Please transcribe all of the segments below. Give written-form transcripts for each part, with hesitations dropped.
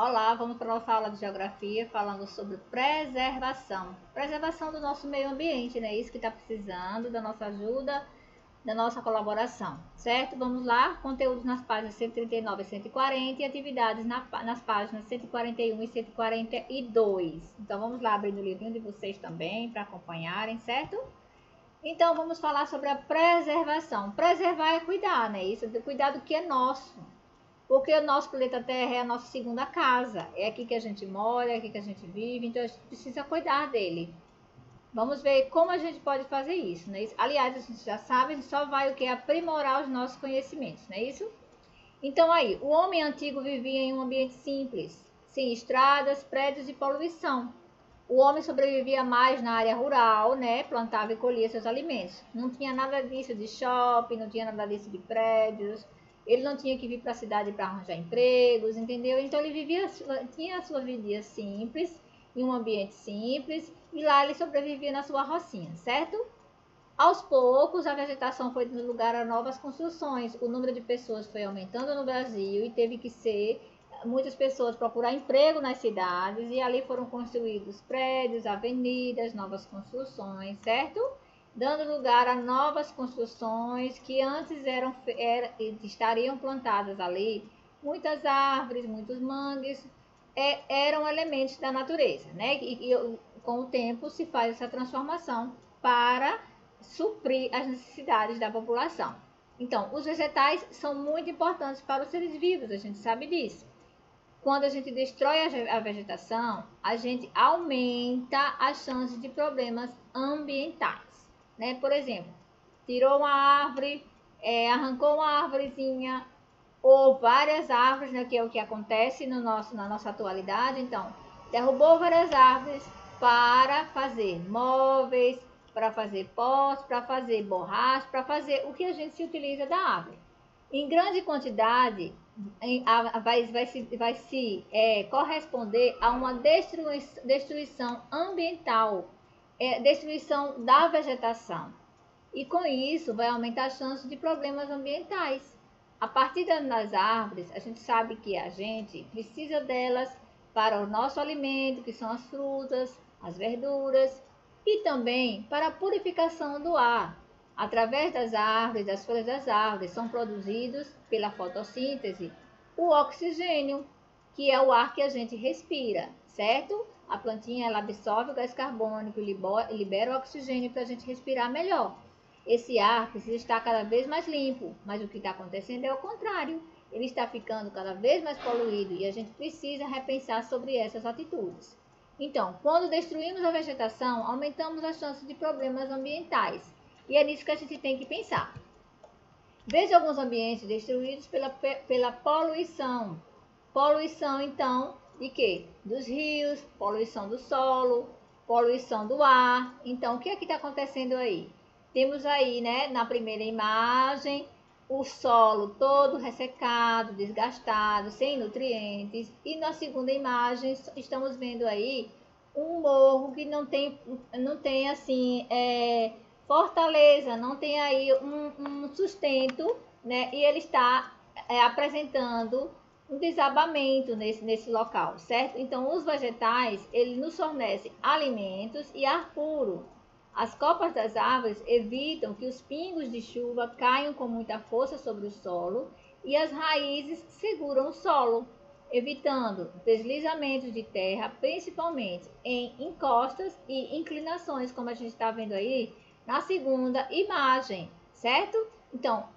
Olá, vamos para a nossa aula de geografia falando sobre preservação. Preservação do nosso meio ambiente, né? Isso que está precisando da nossa ajuda, da nossa colaboração, certo? Vamos lá, conteúdos nas páginas 139 e 140 e atividades nas páginas 141 e 142. Então vamos lá, abrindo o livrinho de vocês também para acompanharem, certo? Então vamos falar sobre a preservação. Preservar é cuidar, né? Isso é cuidar do que é nosso. Porque o nosso planeta Terra é a nossa segunda casa. É aqui que a gente mora, é aqui que a gente vive, então a gente precisa cuidar dele. Vamos ver como a gente pode fazer isso, né? Aliás, a gente já sabe, a gente só vai o que? Aprimorar os nossos conhecimentos, não é isso? Então aí, o homem antigo vivia em um ambiente simples, sem estradas, prédios e poluição. O homem sobrevivia mais na área rural, né? Plantava e colhia seus alimentos. Não tinha nada disso de shopping, não tinha nada disso de prédios. Ele não tinha que vir para a cidade para arranjar empregos, entendeu? Então ele tinha a sua vida simples, em um ambiente simples, e lá ele sobrevivia na sua rocinha, certo? Aos poucos, a vegetação foi dando lugar a novas construções. O número de pessoas foi aumentando no Brasil e teve que ser muitas pessoas procurar emprego nas cidades e ali foram construídos prédios, avenidas, novas construções, certo? Dando lugar a novas construções que antes estariam plantadas ali. Muitas árvores, muitos mangues eram elementos da natureza, né? E com o tempo se faz essa transformação para suprir as necessidades da população. Então, os vegetais são muito importantes para os seres vivos, a gente sabe disso. Quando a gente destrói a vegetação, a gente aumenta as chances de problemas ambientais, né? Por exemplo, tirou uma árvore, arrancou uma árvorezinha ou várias árvores, né, que é o que acontece na nossa atualidade. Então, derrubou várias árvores para fazer móveis, para fazer potes, para fazer borracha, para fazer o que a gente se utiliza da árvore. Em grande quantidade, vai se corresponder a uma destruição ambiental, destruição da vegetação. E com isso vai aumentar a chance de problemas ambientais. A partir das árvores, a gente sabe que a gente precisa delas para o nosso alimento, que são as frutas, as verduras, e também para a purificação do ar. Através das árvores, das folhas das árvores, são produzidos pela fotossíntese o oxigênio, que é o ar que a gente respira, certo? A plantinha ela absorve o gás carbônico e libera o oxigênio para a gente respirar melhor. Esse ar precisa estar cada vez mais limpo, mas o que está acontecendo é o contrário. Ele está ficando cada vez mais poluído e a gente precisa repensar sobre essas atitudes. Então, quando destruímos a vegetação, aumentamos as chances de problemas ambientais. E é nisso que a gente tem que pensar. Veja alguns ambientes destruídos pela poluição. Poluição, então, de quê? Dos rios, poluição do solo, poluição do ar. Então, o que é que está acontecendo aí? Temos aí, né, na primeira imagem, o solo todo ressecado, desgastado, sem nutrientes. E na segunda imagem, estamos vendo aí um morro que não tem assim, fortaleza, não tem aí um sustento, né? E ele está apresentando um desabamento nesse local, certo? Então, os vegetais, eles nos fornecem alimentos e ar puro. As copas das árvores evitam que os pingos de chuva caiam com muita força sobre o solo e as raízes seguram o solo, evitando deslizamentos de terra, principalmente em encostas e inclinações, como a gente está vendo aí na segunda imagem, certo? Então,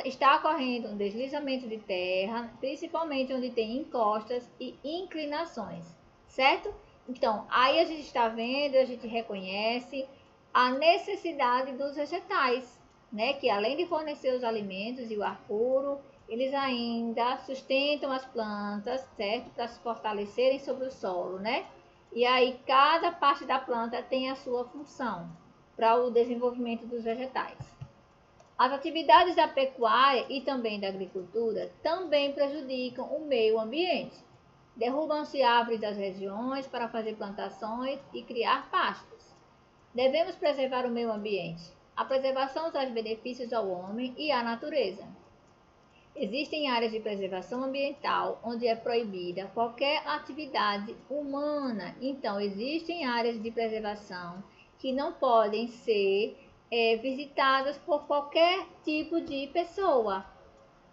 está ocorrendo um deslizamento de terra, principalmente onde tem encostas e inclinações, certo? Então, aí a gente está vendo, a gente reconhece a necessidade dos vegetais, né? Que além de fornecer os alimentos e o ar puro, eles ainda sustentam as plantas, certo? Para se fortalecerem sobre o solo, né? E aí cada parte da planta tem a sua função para o desenvolvimento dos vegetais. As atividades da pecuária e também da agricultura também prejudicam o meio ambiente. Derrubam-se árvores das regiões para fazer plantações e criar pastos. Devemos preservar o meio ambiente. A preservação traz benefícios ao homem e à natureza. Existem áreas de preservação ambiental onde é proibida qualquer atividade humana. Então, existem áreas de preservação que não podem ser visitadas por qualquer tipo de pessoa.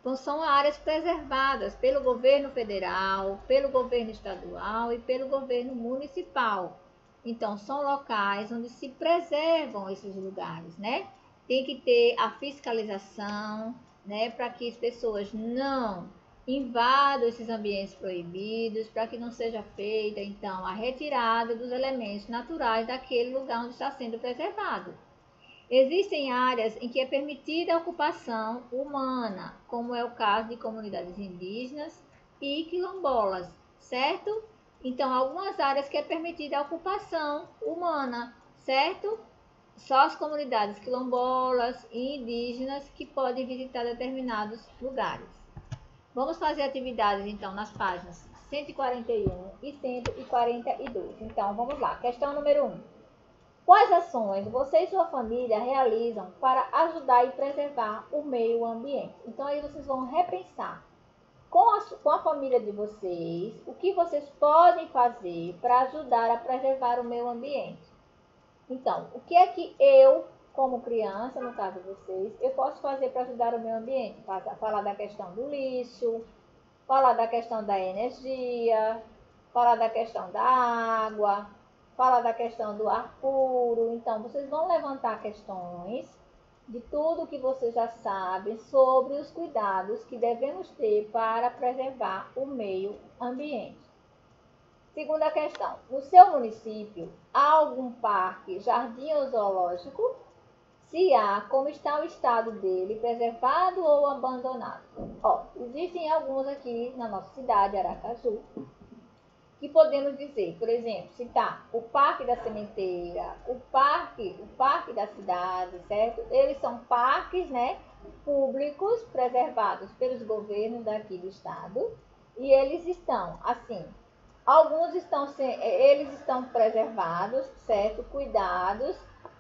Então, são áreas preservadas pelo governo federal, pelo governo estadual e pelo governo municipal. Então, são locais onde se preservam esses lugares, né? Tem que ter a fiscalização, né, para que as pessoas não invadam esses ambientes proibidos, para que não seja feita, então, a retirada dos elementos naturais daquele lugar onde está sendo preservado. Existem áreas em que é permitida a ocupação humana, como é o caso de comunidades indígenas e quilombolas, certo? Então, algumas áreas que é permitida a ocupação humana, certo? Só as comunidades quilombolas e indígenas que podem visitar determinados lugares. Vamos fazer atividades, então, nas páginas 141 e 142. Então, vamos lá. Questão número 1. Quais ações você e sua família realizam para ajudar e preservar o meio ambiente? Então, aí vocês vão repensar com a família de vocês o que vocês podem fazer para ajudar a preservar o meio ambiente. Então, o que é que eu, como criança, no caso de vocês, eu posso fazer para ajudar o meio ambiente? Falar da questão do lixo, falar da questão da energia, falar da questão da água, falar da questão do ar puro. Então, vocês vão levantar questões de tudo que vocês já sabem sobre os cuidados que devemos ter para preservar o meio ambiente. Segunda questão. No seu município, há algum parque, jardim ou zoológico? Se há, como está o estado dele, preservado ou abandonado? Existem alguns aqui na nossa cidade, Aracaju, que podemos dizer, por exemplo, citar o Parque da Sementeira, o Parque da Cidade, certo? Eles são parques, né, públicos preservados pelos governos daqui do estado e eles estão, assim, eles estão preservados, certo? Cuidados.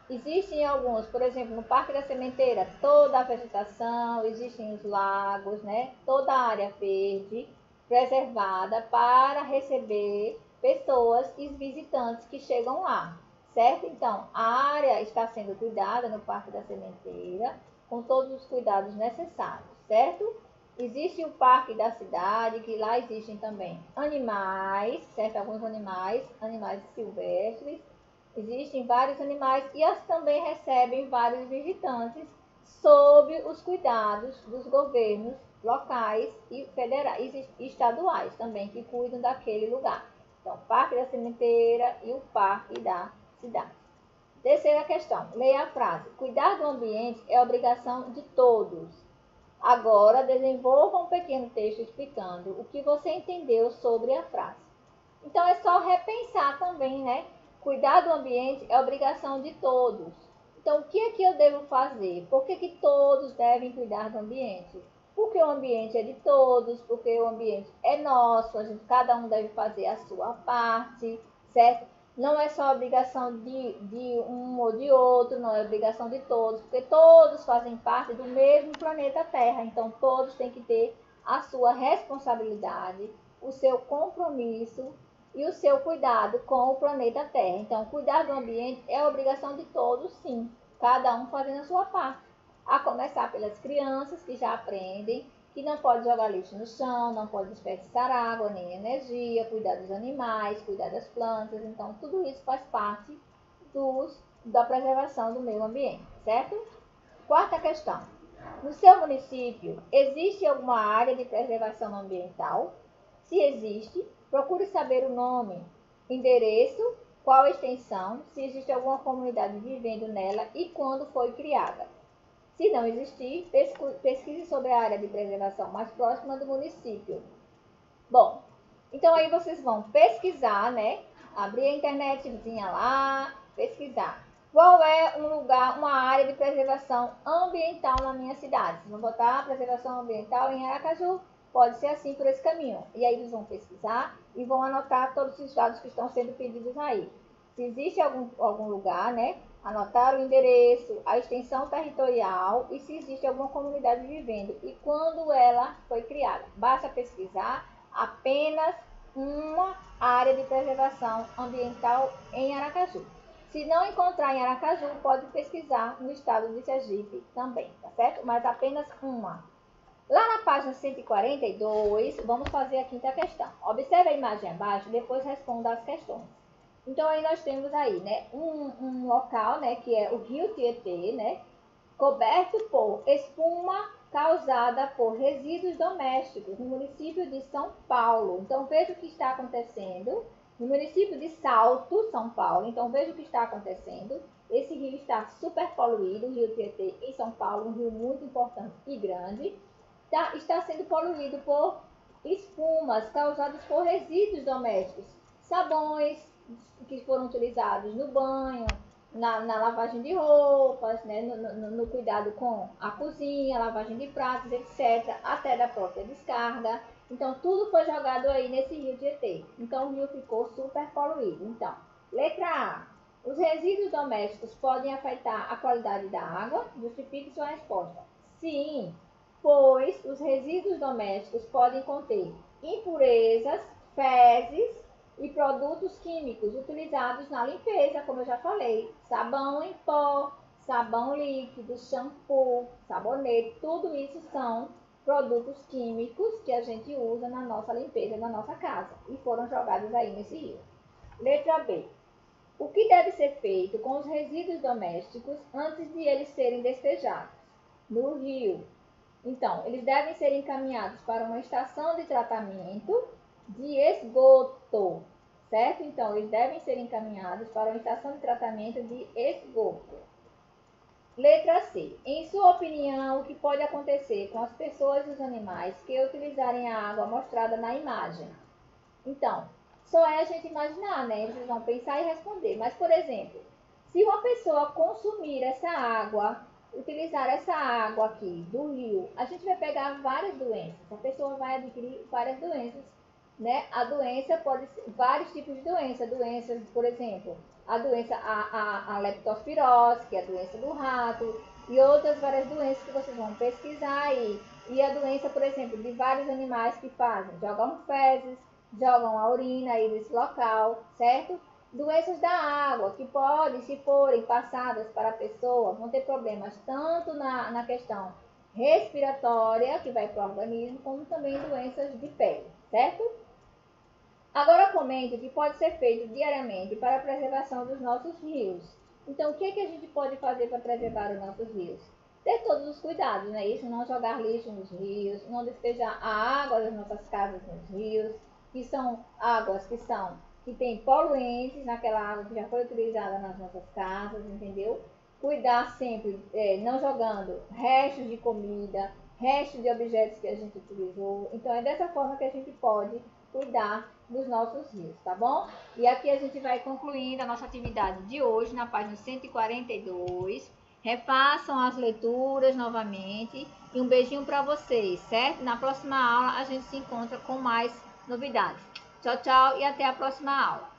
Existem alguns, por exemplo, no Parque da Sementeira, toda a vegetação, existem os lagos, né? Toda a área verde preservada para receber pessoas e visitantes que chegam lá, certo? Então, a área está sendo cuidada no Parque da Sementeira com todos os cuidados necessários, certo? Existe o Parque da Cidade, que lá existem também animais, certo? Alguns animais silvestres. Existem vários animais e elas também recebem vários visitantes sob os cuidados dos governos locais e federais e estaduais também, que cuidam daquele lugar. Então, Parque da Sementeira e o Parque da Cidade. Terceira questão, leia a frase. Cuidar do ambiente é obrigação de todos. Agora, desenvolva um pequeno texto explicando o que você entendeu sobre a frase. Então, é só repensar também, né? Cuidar do ambiente é obrigação de todos. Então, o que é que eu devo fazer? Por que todos devem cuidar do ambiente? Porque o ambiente é de todos, porque o ambiente é nosso, cada um deve fazer a sua parte, certo? Não é só obrigação de um ou de outro, não é obrigação de todos, porque todos fazem parte do mesmo planeta Terra, então todos têm que ter a sua responsabilidade, o seu compromisso e o seu cuidado com o planeta Terra. Então, cuidar do ambiente é obrigação de todos, sim, cada um fazendo a sua parte. A começar pelas crianças que já aprendem que não pode jogar lixo no chão, não pode desperdiçar água nem energia, cuidar dos animais, cuidar das plantas. Então, tudo isso faz parte da preservação do meio ambiente, certo? Quarta questão. No seu município, existe alguma área de preservação ambiental? Se existe, procure saber o nome, endereço, qual a extensão, se existe alguma comunidade vivendo nela e quando foi criada. Se não existir, pesquise sobre a área de preservação mais próxima do município. Bom, então aí vocês vão pesquisar, né? Abrir a internet vizinha lá, pesquisar. Qual é um lugar, uma área de preservação ambiental na minha cidade? Vocês vão botar preservação ambiental em Aracaju? Pode ser assim por esse caminho. E aí eles vão pesquisar e vão anotar todos os dados que estão sendo pedidos aí. Se existe algum lugar, né, anotar o endereço, a extensão territorial e se existe alguma comunidade vivendo e quando ela foi criada. Basta pesquisar apenas uma área de preservação ambiental em Aracaju. Se não encontrar em Aracaju, pode pesquisar no estado de Sergipe também, tá certo? Mas apenas uma. Lá na página 142, vamos fazer a quinta questão. Observe a imagem abaixo e depois responda as questões. Então, aí nós temos aí, né, um local, né, que é o Rio Tietê, né, coberto por espuma causada por resíduos domésticos no município de São Paulo. Então, veja o que está acontecendo no município de Salto, São Paulo. Então, veja o que está acontecendo. Esse rio está super poluído, o Rio Tietê em São Paulo, um rio muito importante e grande. Está sendo poluído por espumas causadas por resíduos domésticos, sabões que foram utilizados no banho, na lavagem de roupas, né, no cuidado com a cozinha, lavagem de pratos, etc., até da própria descarga. Então, tudo foi jogado aí nesse rio Tietê. Então, o rio ficou super poluído. Então, letra A. Os resíduos domésticos podem afetar a qualidade da água? Justifique sua resposta. Sim, pois os resíduos domésticos podem conter impurezas, fezes e produtos químicos utilizados na limpeza, como eu já falei, sabão em pó, sabão líquido, shampoo, sabonete, tudo isso são produtos químicos que a gente usa na nossa limpeza da nossa casa e foram jogados aí nesse rio. Letra B. O que deve ser feito com os resíduos domésticos antes de eles serem despejados no rio? Então, eles devem ser encaminhados para uma estação de tratamento de esgoto, certo? Então, eles devem ser encaminhados para uma estação de tratamento de esgoto. Letra C. Em sua opinião, o que pode acontecer com as pessoas e os animais que utilizarem a água mostrada na imagem? Então, só é a gente imaginar, né? Vocês vão pensar e responder. Mas, por exemplo, se uma pessoa consumir essa água, utilizar essa água aqui do rio, a gente vai pegar várias doenças. A pessoa vai adquirir várias doenças, né? A doença pode ser vários tipos de doença. Doenças, por exemplo, a doença, a leptospirose, que é a doença do rato, e outras várias doenças que vocês vão pesquisar aí. E a doença, por exemplo, de vários animais que fazem, jogam fezes, jogam a urina aí nesse local, certo? Doenças da água, que podem, se forem passadas para a pessoa, vão ter problemas tanto na questão respiratória, que vai para o organismo, como também doenças de pele, certo? Agora comente o que pode ser feito diariamente para a preservação dos nossos rios. Então, o que a gente pode fazer para preservar os nossos rios? Ter todos os cuidados, né? Isso, não jogar lixo nos rios, não despejar a água das nossas casas nos rios, que são águas que tem poluentes naquela água que já foi utilizada nas nossas casas, entendeu? Cuidar sempre, não jogando restos de comida, restos de objetos que a gente utilizou. Então, é dessa forma que a gente pode cuidar dos nossos rios, tá bom? E aqui a gente vai concluindo a nossa atividade de hoje na página 142. Refaçam as leituras novamente e um beijinho para vocês, certo? Na próxima aula a gente se encontra com mais novidades. Tchau, tchau e até a próxima aula.